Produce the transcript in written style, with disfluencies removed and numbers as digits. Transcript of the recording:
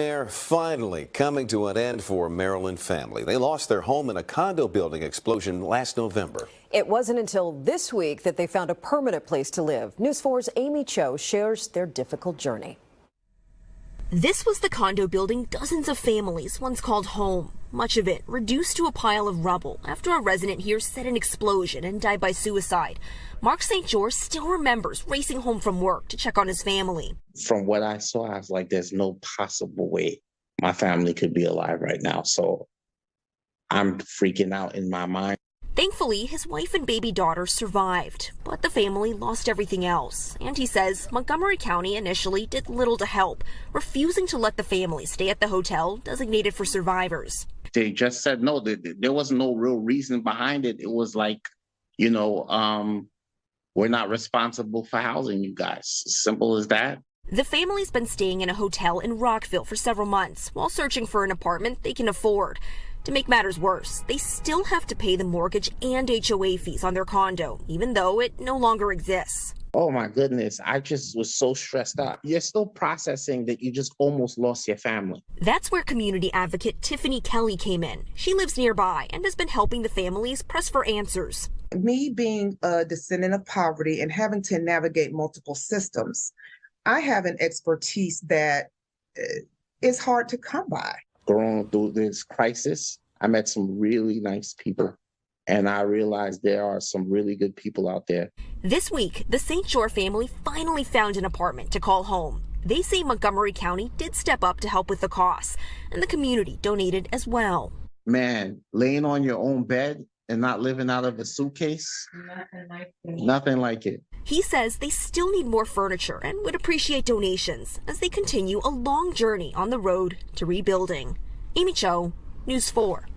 They're finally coming to an end for a Maryland family. They lost their home in a condo building explosion last November. It wasn't until this week that they found a permanent place to live. News 4's Amy Cho shares their difficult journey. This was the condo building dozens of families once called home. Much of it reduced to a pile of rubble after a resident here said an explosion and died by suicide. Mark St. George still remembers racing home from work to check on his family. From what I saw, I was like, there's no possible way my family could be alive right now. So I'm freaking out in my mind. Thankfully, his wife and baby daughter survived, but the family lost everything else. And he says Montgomery County initially did little to help, refusing to let the family stay at the hotel designated for survivors. They just said no, there was no real reason behind it. It was like, we're not responsible for housing you guys. Simple as that. The family's been staying in a hotel in Rockville for several months while searching for an apartment they can afford. To make matters worse, they still have to pay the mortgage and HOA fees on their condo, even though it no longer exists. Oh my goodness, I just was so stressed out. You're still processing that you just almost lost your family. That's where community advocate Tiffany Kelly came in. She lives nearby and has been helping the families press for answers. Me being a descendant of poverty and having to navigate multiple systems, I have an expertise that is hard to come by. Going through this crisis, I met some really nice people, and I realized there are some really good people out there. This week, the St. George family finally found an apartment to call home. They say Montgomery County did step up to help with the costs, and the community donated as well. Man, laying on your own bed and not living out of a suitcase, nothing like it. He says they still need more furniture and would appreciate donations as they continue a long journey on the road to rebuilding. Amy Cho, News 4.